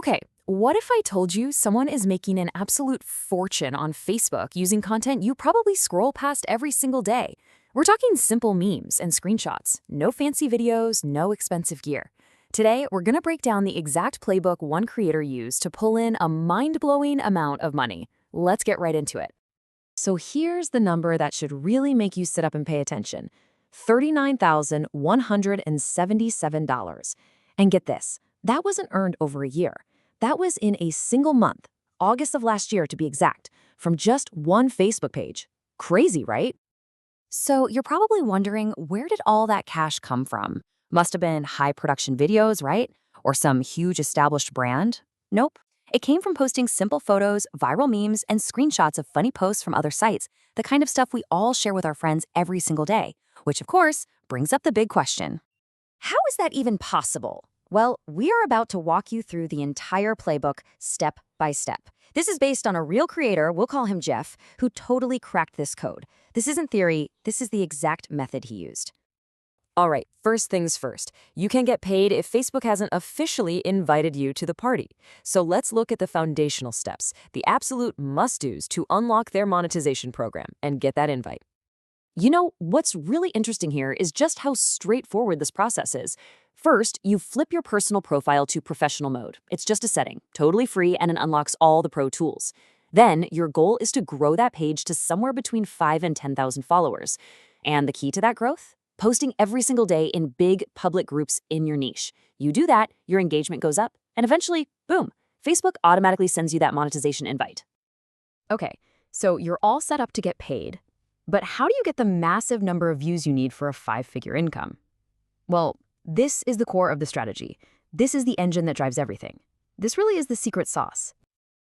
Okay, what if I told you someone is making an absolute fortune on Facebook using content you probably scroll past every single day? We're talking simple memes and screenshots, no fancy videos, no expensive gear. Today, we're going to break down the exact playbook one creator used to pull in a mind-blowing amount of money. Let's get right into it. So here's the number that should really make you sit up and pay attention. $39,177. And get this, that wasn't earned over a year. That was in a single month, August of last year to be exact, from just one Facebook page. Crazy, right? So you're probably wondering, where did all that cash come from? Must have been high production videos, right? Or some huge established brand? Nope. It came from posting simple photos, viral memes, and screenshots of funny posts from other sites, the kind of stuff we all share with our friends every single day. Which, of course, brings up the big question. How is that even possible? Well, we are about to walk you through the entire playbook step by step. This is based on a real creator, we'll call him Jeff, who totally cracked this code. This isn't theory, this is the exact method he used. All right, first things first. You can get paid if Facebook hasn't officially invited you to the party. So let's look at the foundational steps, the absolute must-dos to unlock their monetization program and get that invite. You know, what's really interesting here is just how straightforward this process is. First, you flip your personal profile to professional mode. It's just a setting, totally free, and it unlocks all the pro tools. Then, your goal is to grow that page to somewhere between 5 and 10,000 followers. And the key to that growth? Posting every single day in big public groups in your niche. You do that, your engagement goes up, and eventually, boom, Facebook automatically sends you that monetization invite. Okay, so you're all set up to get paid. But how do you get the massive number of views you need for a 5-figure income? Well, this is the core of the strategy. This is the engine that drives everything. This really is the secret sauce.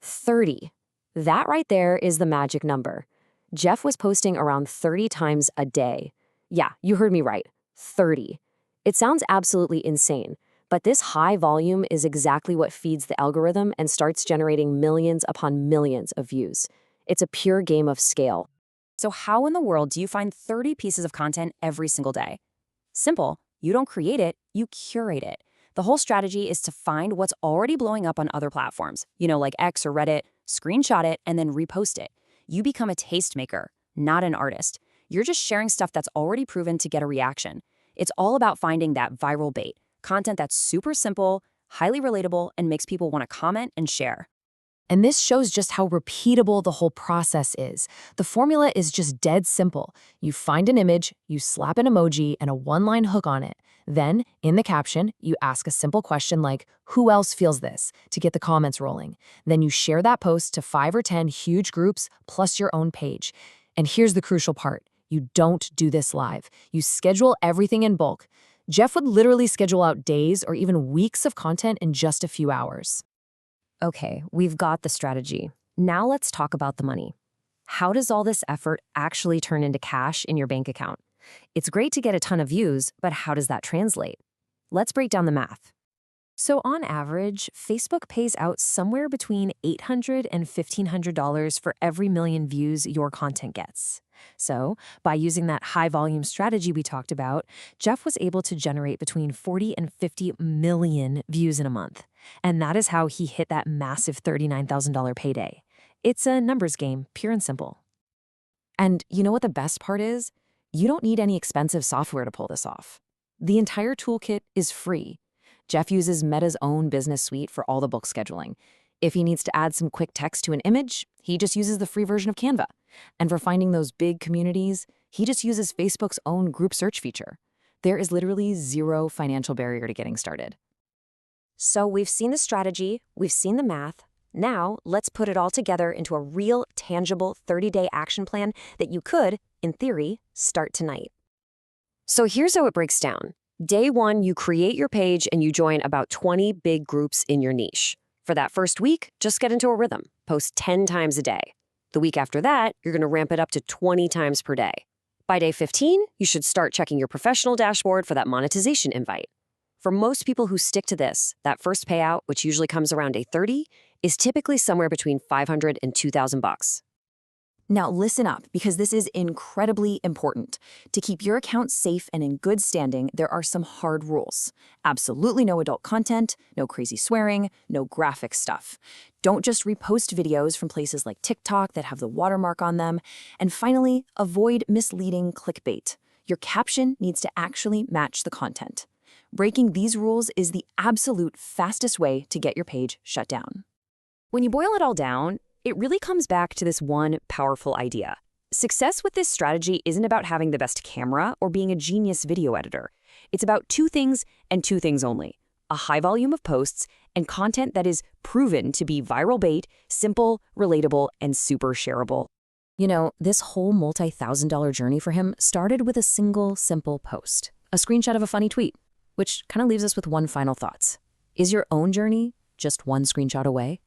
30. That right there is the magic number. Jeff was posting around 30 times a day. Yeah, you heard me right. 30. It sounds absolutely insane, but this high volume is exactly what feeds the algorithm and starts generating millions upon millions of views. It's a pure game of scale. So how in the world do you find 30 pieces of content every single day? Simple. You don't create it, you curate it. The whole strategy is to find what's already blowing up on other platforms, like X or Reddit, screenshot it, and then repost it. You become a tastemaker, not an artist. You're just sharing stuff that's already proven to get a reaction. It's all about finding that viral bait, content that's super simple, highly relatable, and makes people want to comment and share. And this shows just how repeatable the whole process is. The formula is just dead simple. You find an image, you slap an emoji and a one-line hook on it. Then, in the caption, you ask a simple question like, "Who else feels this?" to get the comments rolling. Then you share that post to 5 or 10 huge groups plus your own page. And here's the crucial part. You don't do this live. You schedule everything in bulk. Jeff would literally schedule out days or even weeks of content in just a few hours. Okay, we've got the strategy. Now let's talk about the money. How does all this effort actually turn into cash in your bank account? It's great to get a ton of views, but how does that translate? Let's break down the math. So on average, Facebook pays out somewhere between $800 and $1,500 for every million views your content gets. So by using that high volume strategy we talked about, Jeff was able to generate between 40 and 50 million views in a month. And that is how he hit that massive $39,000 payday. It's a numbers game, pure and simple. And you know what the best part is? You don't need any expensive software to pull this off. The entire toolkit is free. Jeff uses Meta's own business suite for all the bulk scheduling. If he needs to add some quick text to an image, he just uses the free version of Canva. And for finding those big communities, he just uses Facebook's own group search feature. There is literally zero financial barrier to getting started. So we've seen the strategy, we've seen the math. Now let's put it all together into a real, tangible 30-day action plan that you could, in theory, start tonight. So here's how it breaks down. Day 1, you create your page and you join about 20 big groups in your niche. For that first week, just get into a rhythm. Post 10 times a day. The week after that, you're going to ramp it up to 20 times per day. By day 15, you should start checking your professional dashboard for that monetization invite. For most people who stick to this, that first payout, which usually comes around day 30, is typically somewhere between $500 and $2,000. Now listen up, because this is incredibly important. To keep your account safe and in good standing, there are some hard rules. Absolutely no adult content, no crazy swearing, no graphic stuff. Don't just repost videos from places like TikTok that have the watermark on them. And finally, avoid misleading clickbait. Your caption needs to actually match the content. Breaking these rules is the absolute fastest way to get your page shut down. When you boil it all down, it really comes back to this one powerful idea. Success with this strategy isn't about having the best camera or being a genius video editor. It's about two things and two things only: a high volume of posts and content that is proven to be viral bait, simple, relatable, and super shareable. You know, this whole multi-thousand-dollar journey for him started with a single, simple post, a screenshot of a funny tweet, which kind of leaves us with one final thought. Is your own journey just one screenshot away?